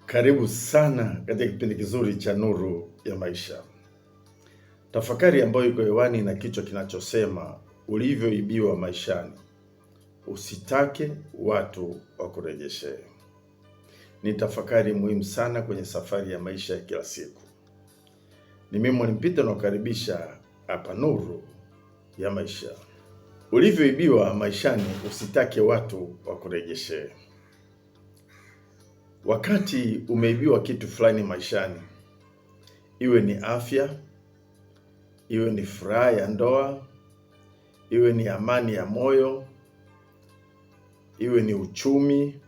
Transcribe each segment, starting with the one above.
Karibu sana katika kipindi kizuri cha Nuru ya Maisha. Tafakari ambayo iko hewani na kichwa kinachosema ulivyoibiwa maishani, usitake watu wakurejeshe. Ni tafakari muhimu sana kwenye safari ya maisha ya kila siku. Ni mimi Mwalimu Peter nakukaribisha hapa Nuru ya Maisha. Ulivyoibiwa maishani, usitake watu wakurejeshe. Wakati umeibiwa kitu fulani maishani, iwe ni afya, iwe ni furaha ya ndoa, iwe ni amani ya moyo, iwe ni uchumi,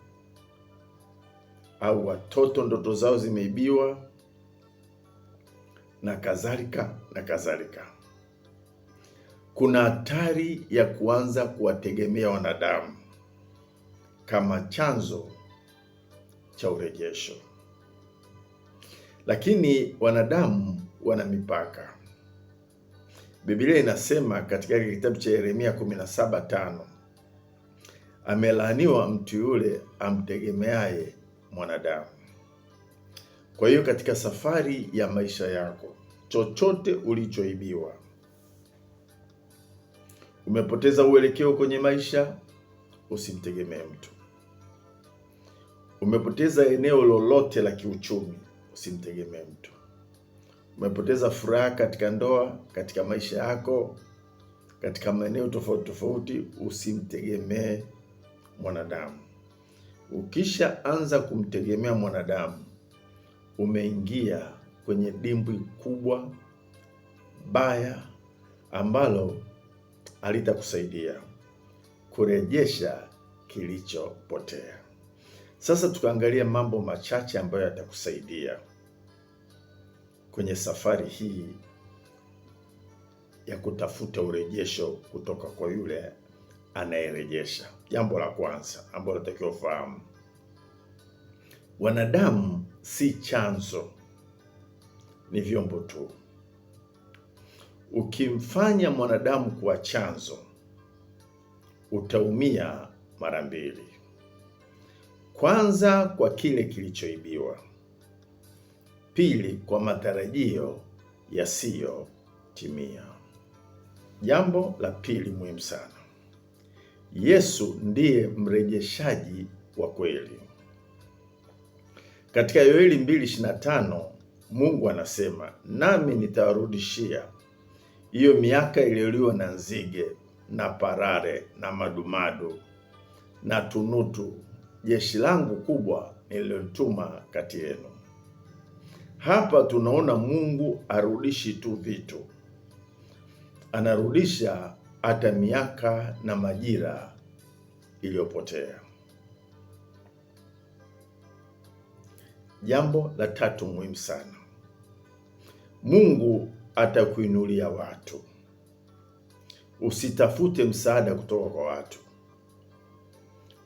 au watoto ndoto zao zimeibiwa, na kadhalika na kadhalika. Kuna hatari ya kuanza kuwategemea wanadamu kama chanzo cha urejesho. Lakini wanadamu wana mipaka. Biblia inasema katika kitabu cha Yeremia 17:5, amelaaniwa mtu yule amtegemeaye mwanadamu. Kwa hiyo katika safari ya maisha yako, chochote ulichoibiwa, umepoteza uelekeo kwenye maisha, usimtegemee mtu. Umepoteza eneo lolote la kiuchumi, usimtegemee mtu. Umepoteza furaha katika ndoa, katika maisha yako, katika maeneo tofauti tofauti, usimtegemee mwanadamu. Ukisha anza kumtegemea mwanadamu, umeingia kwenye dimbwi kubwa baya ambalo halitakusaidia kurejesha kilichopotea. Sasa tukaangalia mambo machache ambayo yatakusaidia kwenye safari hii ya kutafuta urejesho kutoka kwa yule anayerejesha. Jambo la kwanza ambalo unatakiwa ufahamu, wanadamu si chanzo, ni vyombo tu. Ukimfanya mwanadamu kuwa chanzo, utaumia mara mbili. Kwanza, kwa kile kilichoibiwa; pili, kwa matarajio yasiyotimia. Jambo la pili muhimu sana, Yesu ndiye mrejeshaji wa kweli. Katika Yoeli 2:25 Mungu anasema, nami nitawarudishia hiyo miaka iliyoliwa na nzige na parare na madumadu na tunutu, jeshi langu kubwa nililotuma kati yenu. Hapa tunaona Mungu arudishi tu vitu, anarudisha hata miaka na majira iliyopotea. Jambo la tatu muhimu sana, Mungu atakuinulia watu. Usitafute msaada kutoka kwa watu.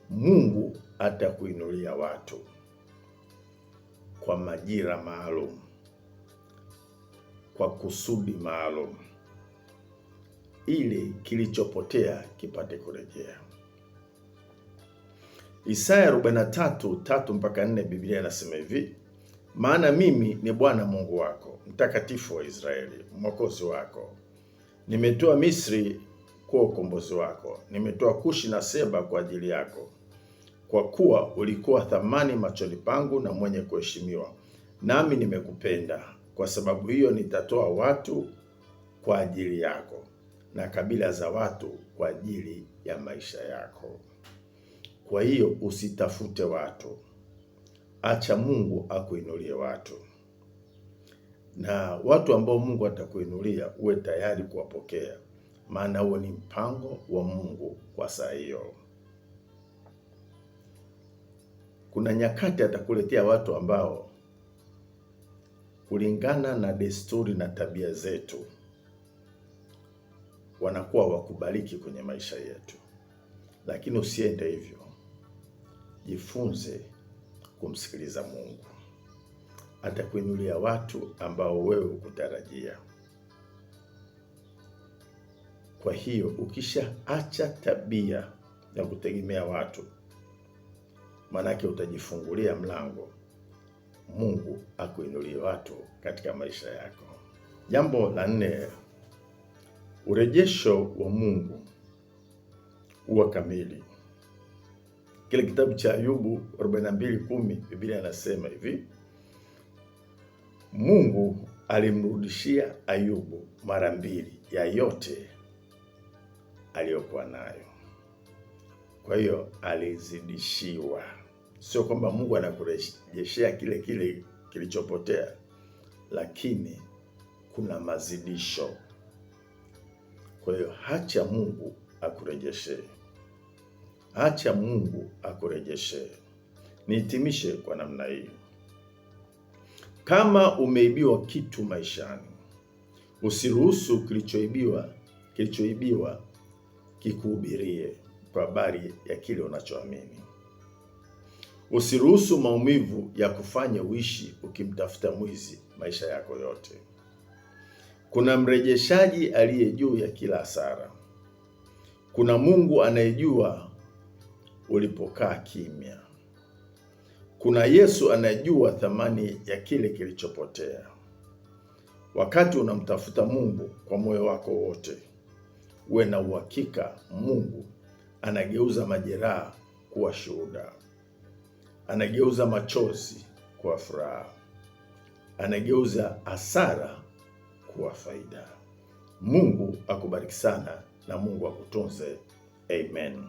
Mungu atakuinulia watu kwa majira maalum, kwa kusudi maalum, ili kilichopotea kipate kurejea. Isaya 43:3-4 Biblia inasema hivi, maana mimi ni Bwana Mungu wako, mtakatifu wa Israeli, mwokozi wako. Nimetoa Misri kuwa ukombozi wako, nimetoa Kushi na Seba kwa ajili yako. Kwa kuwa ulikuwa thamani machoni pangu na mwenye kuheshimiwa, nami nimekupenda. Kwa sababu hiyo nitatoa watu kwa ajili yako na kabila za watu kwa ajili ya maisha yako. Kwa hiyo usitafute watu, acha Mungu akuinulie watu. Na watu ambao Mungu atakuinulia, uwe tayari kuwapokea, maana huo ni mpango wa Mungu kwa saa hiyo. Kuna nyakati atakuletea watu ambao kulingana na desturi na tabia zetu wanakuwa wakubaliki kwenye maisha yetu, lakini usiende hivyo. Jifunze kumsikiliza Mungu. Atakuinulia watu ambao wewe hukutarajia. Kwa hiyo ukishaacha tabia ya kutegemea watu, manake utajifungulia mlango Mungu akuinulie watu katika maisha yako. Jambo la 4, urejesho wa Mungu huwa kamili. Kile kitabu cha Ayubu 42:10, Biblia inasema hivi: Mungu alimrudishia Ayubu mara 2 ya yote aliyokuwa nayo. Kwa hiyo alizidishiwa. Sio kwamba Mungu anakurejeshea kile kile kilichopotea, lakini kuna mazidisho. Kwa hiyo acha Mungu akurejeshe. Acha Mungu akurejeshe. Nihitimishe kwa namna hii. Kama umeibiwa kitu maishani, usiruhusu kilichoibiwa kikuhubirie kwa habari ya kile unachoamini. Usiruhusu maumivu ya kufanya uishi ukimtafuta mwizi maisha yako yote. Kuna mrejeshaji aliye juu ya kila hasara. Kuna Mungu anayejua ulipokaa kimya. Kuna Yesu anayejua thamani ya kile kilichopotea. Wakati unamtafuta Mungu kwa moyo wako wote, uwe na uhakika Mungu anageuza majeraha kuwa shuhuda. Anageuza machozi kuwa furaha. Anageuza hasara kuwa faida. Mungu akubariki sana na Mungu akutunze. Amen.